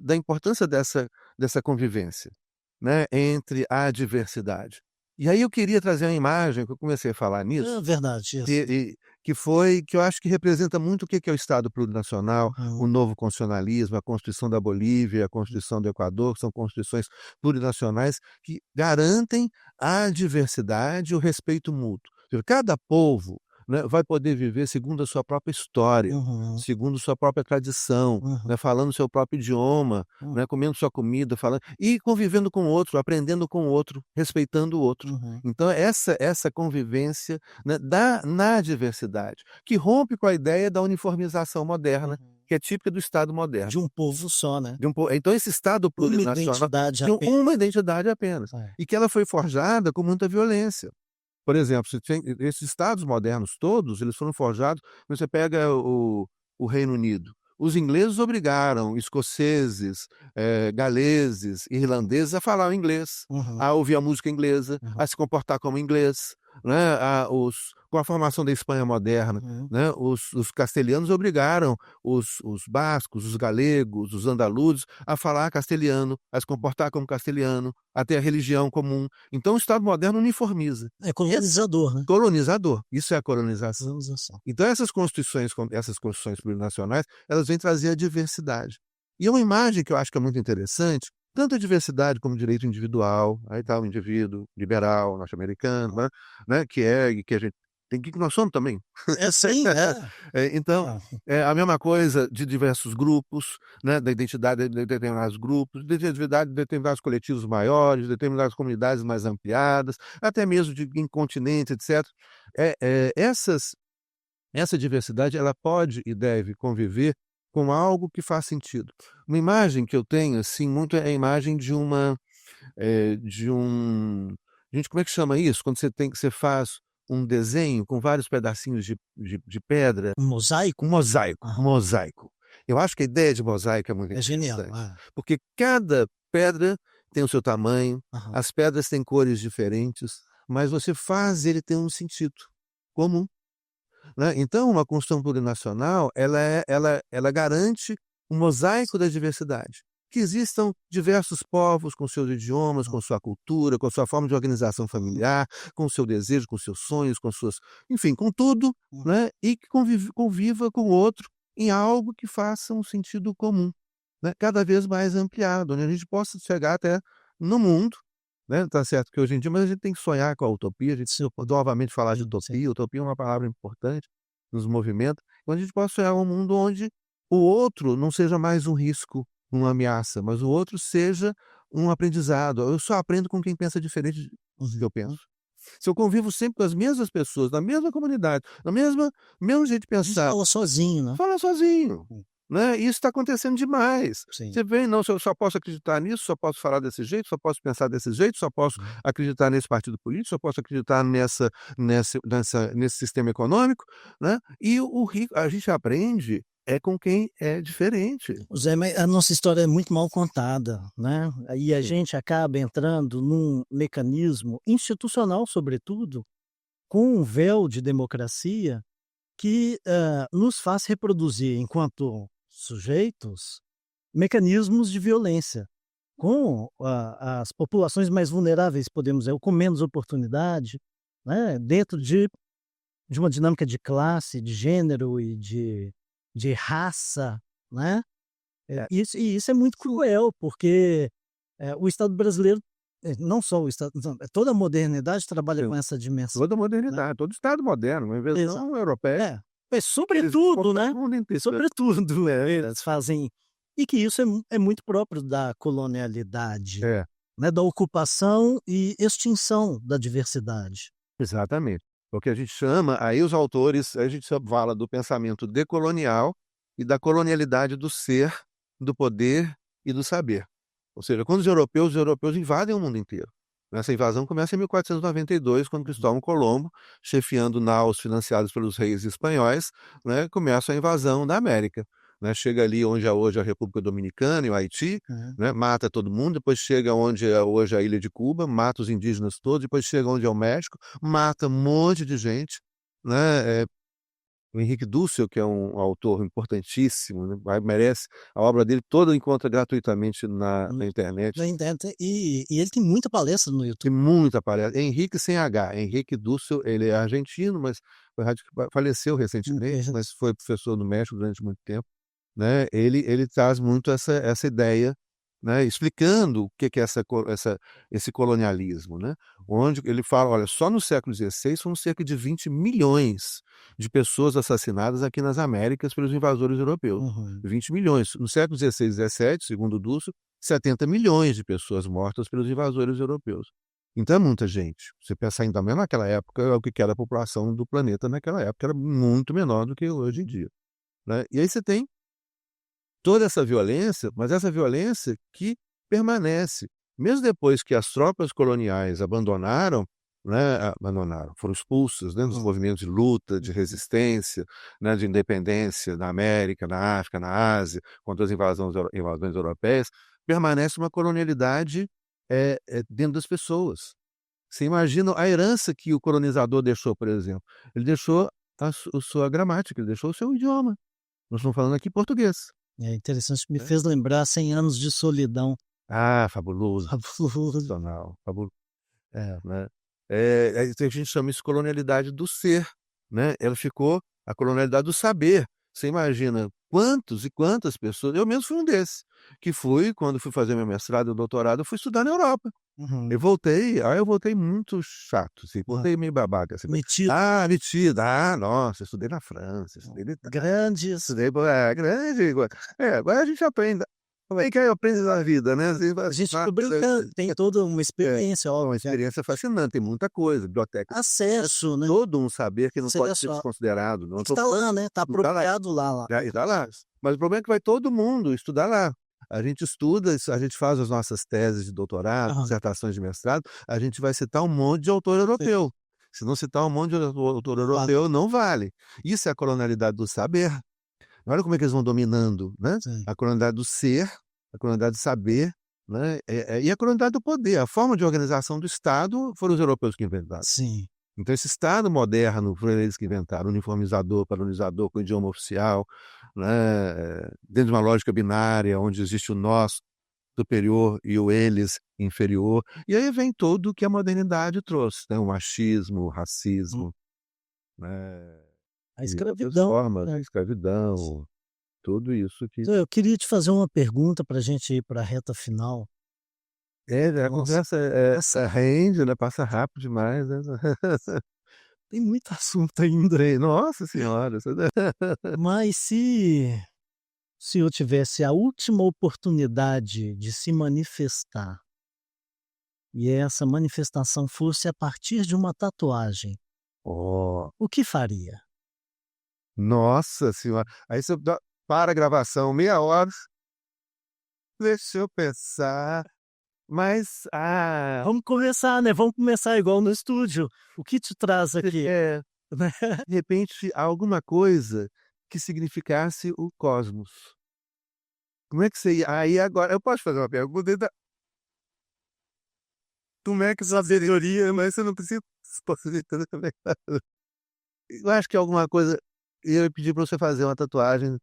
da importância dessa convivência, né, entre a diversidade. E aí eu queria trazer uma imagem, que eu comecei a falar É nisso, verdade, isso. que eu acho que representa muito o que é o Estado plurinacional, o Uhum, novo constitucionalismo, a Constituição da Bolívia, a Constituição do Equador, que são constituições plurinacionais que garantem a diversidade e o respeito mútuo. Quer dizer, cada povo, né, vai poder viver segundo a sua própria história, uhum, segundo sua própria tradição, uhum, né, falando o seu próprio idioma, uhum, né, comendo sua comida, falando e convivendo com o outro, aprendendo com o outro, respeitando o outro. uhum, Então essa convivência, né, na diversidade, que rompe com a ideia da uniformização moderna, uhum. que é típica do Estado moderno. De um povo só, né? Então esse Estado Uma plurinacional identidade de uma apenas. identidade apenas, É. e que ela foi forjada com muita violência. Por exemplo, você tem esses estados modernos todos, eles foram forjados. Você pega o Reino Unido. Os ingleses obrigaram escoceses, galeses, irlandeses a falar o inglês, Uhum, a ouvir a música inglesa, uhum, a se comportar como inglês, né? Com a formação da Espanha moderna, uhum, né? Os castelhanos obrigaram os bascos, os galegos, os andaluzes a falar castelhano, a se comportar como castelhano, a ter a religião comum. Então o Estado moderno uniformiza. é colonizador, né? Colonizador, isso é a colonização. Colonização. Então essas constituições plurinacionais, elas vêm trazer a diversidade. E uma imagem que eu acho que é muito interessante, tanto a diversidade como o direito individual, aí está o indivíduo liberal, norte-americano, né, que a gente tem que nós somos também. É sim, é. Então, Ah, é a mesma coisa de diversos grupos, né, da identidade de determinados grupos, de determinado de determinados coletivos maiores, de determinadas comunidades mais ampliadas, até mesmo de incontinentes, etc. Essa diversidade, ela pode e deve conviver com algo que faz sentido. Uma imagem que eu tenho, assim, muito é a imagem de um gente, como é que chama isso? Quando você faz um desenho com vários pedacinhos de pedra, um mosaico? um mosaico, um Aham. mosaico. Eu acho que a ideia de mosaico é muito É genial. interessante, É. porque cada pedra tem o seu tamanho, Aham. as pedras têm cores diferentes, mas você faz ele ter um sentido comum, né. Então uma construção plurinacional, ela garante um mosaico da diversidade, que existam diversos povos com seus idiomas, Uhum. com sua cultura, com sua forma de organização familiar, com o seu desejo, com seus sonhos, com suas enfim, com tudo, Uhum. né, e que conviva com o outro em algo que faça um sentido comum, né, cada vez mais ampliado, onde a gente possa chegar até no mundo, né, tá certo que hoje em dia, mas a gente tem que sonhar com a utopia, a gente Sim, novamente falar de sim. utopia é uma palavra importante, nos movimenta, onde a gente possa sonhar um mundo onde o outro não seja mais um risco, uma ameaça, mas o outro seja um aprendizado. Eu só aprendo com quem pensa diferente do que eu Uhum. penso. Se eu convivo sempre com as mesmas pessoas, na mesma comunidade, na mesma mesmo jeito de A gente pensar, fala sozinho, né? fala sozinho, Hum, né, e isso está acontecendo demais. sim. Você vê: "Não, eu só posso acreditar nisso, só posso falar desse jeito, só posso pensar desse jeito, só posso Uhum. acreditar nesse partido político, só posso acreditar nesse sistema econômico", né, e o rico a gente aprende com quem é diferente. Zé, mas a nossa história é muito mal contada, né? Aí a Sim, gente acaba entrando num mecanismo institucional, sobretudo, com um véu de democracia que, nos faz reproduzir, enquanto sujeitos, mecanismos de violência com as populações mais vulneráveis, podemos dizer, ou com menos oportunidade, né, dentro de uma dinâmica de classe, de gênero e de raça, né. é, Isso é muito cruel, porque, o Estado brasileiro, não só o Estado, não, toda a modernidade trabalha sim, com essa dimensão, toda né. modernidade, todo Estado moderno, uma Exa invenção europeia, é, é eles sobretudo, conquistam né, o mundo inteiro. sobretudo, eles fazem, e que isso é muito próprio da colonialidade, É, né, da ocupação e extinção da diversidade. exatamente. O que a gente chama aí os autores a gente fala do pensamento decolonial e da colonialidade do ser, do poder e do saber. Ou seja, quando os europeus invadem o mundo inteiro. Essa invasão começa em 1492, quando Uhum, Cristóvão Colombo, chefiando naus financiados pelos reis espanhóis, né, começa a invasão da América, né. Chega ali onde é hoje a República Dominicana e o Haiti, uhum. né, mata todo mundo, depois chega onde é hoje a ilha de Cuba, mata os indígenas todos, depois chega onde é o México, mata um monte de gente, né, o Henrique Dussel, que é um autor importantíssimo, né, merece a obra dele toda, encontra gratuitamente na internet. Na internet, e ele tem muita palestra no Tem YouTube. muita palestra. Henrique sem H, Henrique Dussel, ele é argentino, mas faleceu recentemente, mas foi professor no México durante muito tempo, né? Ele traz muito essa ideia, né, explicando o que é esse colonialismo, né? Onde ele fala, olha, só no século XVI foram cerca de 20 milhões de pessoas assassinadas aqui nas Américas pelos invasores europeus. 20 milhões. No século XVI e XVII, segundo Dussel, 70 milhões de pessoas mortas pelos invasores europeus. Então é muita gente. Você pensar ainda mesmo naquela época, o que era a população do planeta naquela época, era muito menor do que hoje em dia, né? E aí você tem toda essa violência, mas essa violência que permanece. Mesmo depois que as tropas coloniais abandonaram, né, foram expulsas, né, dos movimentos de luta, de resistência, né, de independência na América, na África, na Ásia, contra as invasões europeias, permanece uma colonialidade dentro das pessoas. Você imagina a herança que o colonizador deixou, por exemplo. Ele deixou a sua gramática, ele deixou o seu idioma. Nós estamos falando aqui português. É interessante, me É. fez lembrar 100 anos de solidão. Ah, fabuloso, Fabuloso. sensacional, fabuloso. Né. A gente chama isso colonialidade do ser, né, ela ficou a colonialidade do saber. Você imagina quantos e quantas pessoas, eu mesmo fui um desses, que quando fui fazer meu mestrado e doutorado, eu fui estudar na Europa. Eu voltei muito chato, assim, voltei meio babaca, assim. Metido. Metido. Nossa, eu estudei na França, estudei na Itália, Grandes. estudei grande. Agora a gente aprende. Como é que aprende na vida, né? A gente fica brincando, tem toda uma experiência, É uma óbvio. experiência fascinante, tem muita coisa, biblioteca. Acesso, né? Todo um saber que não pode ser Acesso desconsiderado. Não está lá, né? Está Tá lá. apropriado lá. Está lá. Mas o problema é que vai todo mundo estudar lá. A gente estuda, a gente faz as nossas teses de doutorado, dissertações de mestrado, a gente vai citar um monte de autor europeu. Se não citar um monte de autor europeu, não vale. Isso é a colonialidade do saber. Olha como é que eles vão dominando, né? Sim. A colonialidade do ser, a colonialidade do saber, né? E a colonialidade do poder. A forma de organização do Estado foram os europeus que inventaram. Sim. Então esse Estado moderno foram eles que inventaram, uniformizador, padronizador, com idioma oficial, né, dentro de uma lógica binária, onde existe o nós superior e o eles inferior. E aí vem tudo o que a modernidade trouxe, né, o machismo, o racismo, né, A e outras escravidão. formas, a escravidão, tudo isso que... Então, eu queria te fazer uma pergunta para a gente ir para a reta final. A conversa rende, né, passa rápido demais, né. Tem muito assunto ainda. Nossa senhora! Mas se eu tivesse a última oportunidade de se manifestar, e essa manifestação fosse a partir de uma tatuagem, Oh, o que faria? nossa senhora! Aí você para a gravação meia hora, deixa eu pensar, mas, Vamos começar, né, vamos começar igual no estúdio. O que te traz aqui? Né? de repente alguma coisa que significasse o cosmos. Como é que você ia aí agora eu posso fazer uma pergunta? Então como é que sabedoria, mas você não precisa eu acho que alguma coisa eu ia pedir para você fazer uma tatuagem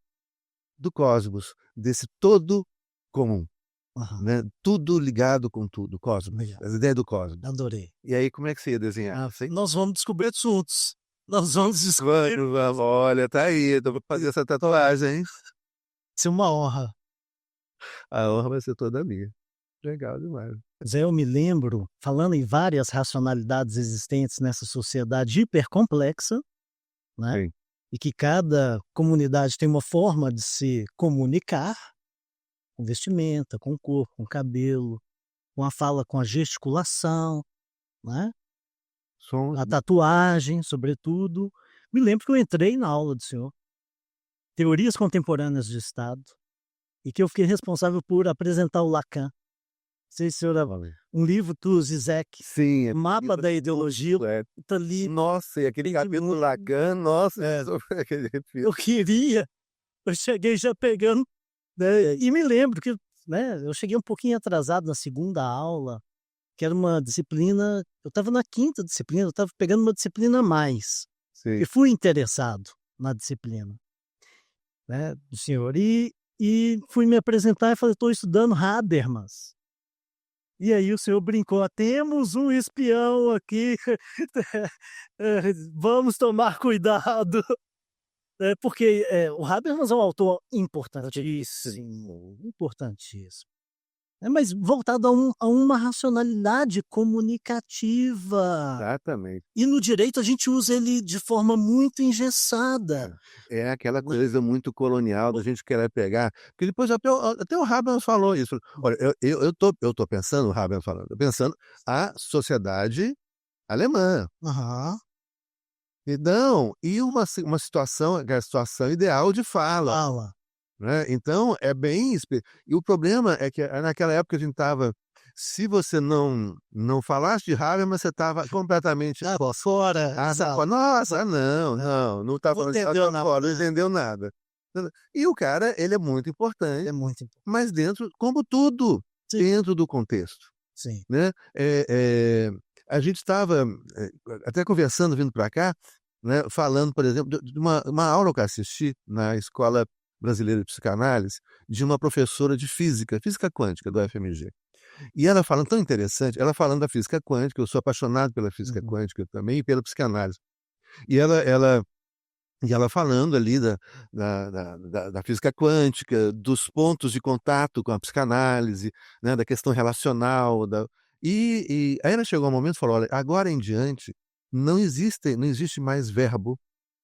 do cosmos, desse todo comum, Aham. né, tudo ligado com tudo, cosmos, Legal. as ideias do cosmos. Adorei. E aí como é que você ia desenhar? Nós vamos descobrir juntos. Nós vamos descobrir. Vamos, olha, tá aí, então vou fazer essa tatuagem, hein. Vai ser uma honra. A honra vai ser toda minha. Legal demais. Zé, eu me lembro, falando em várias racionalidades existentes nessa sociedade hipercomplexa, né? Sim. E que cada comunidade tem uma forma de se comunicar, com vestimenta, com o corpo, com o cabelo, com a fala, com a gesticulação, né? Som A tatuagem, sobretudo. Me lembro que eu entrei na aula do senhor, Teorias Contemporâneas de Estado, e que eu fiquei responsável por apresentar o Lacan. Não sei se o senhor um livro do Zizek, sim, Mapa da Ideologia, tá ali. Nossa, e aquele Entendi capítulo muito. Lacan, nossa, aquele Eu queria, eu cheguei já pegando, né, e me lembro que, né, eu cheguei um pouquinho atrasado na segunda aula, que era uma disciplina, eu estava na quinta disciplina, eu estava pegando uma disciplina a mais, Sim. e fui interessado. na disciplina, né, do senhor. E fui me apresentar e falei: "Estou estudando Habermas". E aí o senhor brincou: "Temos um espião aqui, vamos tomar cuidado", porque, o Habermas é um autor importantíssimo, importantíssimo. Mas voltado a uma racionalidade comunicativa. Exatamente. E no direito a gente usa ele de forma muito engessada. É aquela Né. coisa muito colonial da gente querer pegar, porque depois até o Habermas falou isso. Olha, eu tô pensando, o Habermas falando, tô pensando a sociedade alemã. Aham. Então, e uma situação, que é a situação ideal de fala, Fala. né, então é bem e o problema é que, naquela época a gente estava, se você não falasse de Habermas, você estava completamente Ah, fora, tá exato. fora. Nossa, não, não tá Não falando de entendeu tá nada. fora, não entendeu nada. E o cara, ele é muito É importante, muito importante. mas dentro, como tudo, Sim, dentro do contexto, sim. né. A gente estava, até conversando vindo para cá, né, falando, por exemplo, de uma aula que eu assisti na Escola Brasileira de Psicanálise, de uma professora de física quântica do FMG. E ela falando, tão interessante, ela falando da física quântica, eu sou apaixonado pela física Uhum. quântica também e pela psicanálise. E ela falando ali da física quântica, dos pontos de contato com a psicanálise, né, da questão relacional, e aí ela chegou um momento e falou: "Olha, agora em diante, não existe mais verbo,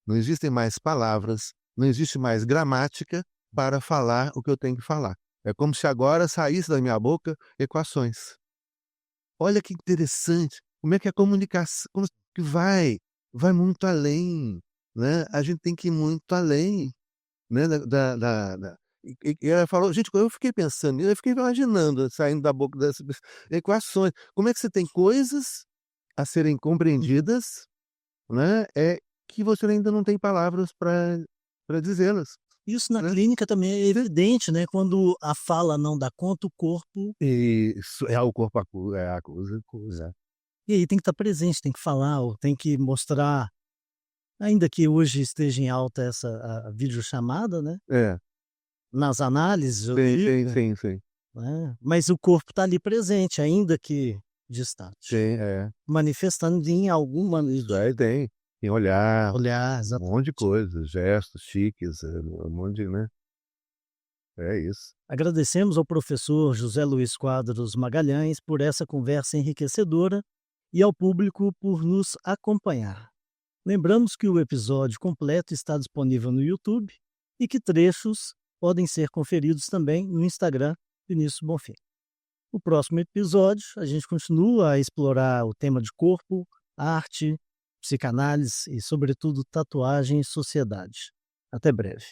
não existem mais palavras, não existe mais gramática para falar o que eu tenho que falar. É como se agora saísse da minha boca equações". Olha que interessante, como é que a comunicação, como que vai muito além, né, a gente tem que ir muito além, né, e ela falou, gente, eu fiquei pensando nisso, eu fiquei imaginando saindo da boca dessas equações, como é que você tem coisas a serem Hum. compreendidas, né, que você ainda não tem palavras para dizê-las, Isso na né. clínica também é evidente, né, quando a fala não dá conta, o corpo Isso, é o corpo acusa. e aí tem que estar presente, tem que falar ou tem que mostrar, ainda que hoje esteja em alta essa a videochamada, né, É, nas análises eu sim, digo, sim, sim, sim. né, mas o corpo está ali presente, ainda que distante, Tem, é. manifestando em alguma Isso aí tem. Tem olhar, olhar, um monte de exatamente. coisa, gestos chiques, um monte de, né. É isso. Agradecemos ao professor José Luiz Quadros Magalhães por essa conversa enriquecedora e ao público por nos acompanhar. Lembramos que o episódio completo está disponível no YouTube e que trechos podem ser conferidos também no Instagram Vinícius Bonfim. No próximo episódio, a gente continua a explorar o tema de corpo, arte, psicanálise e, sobretudo, tatuagem e sociedade. Até breve.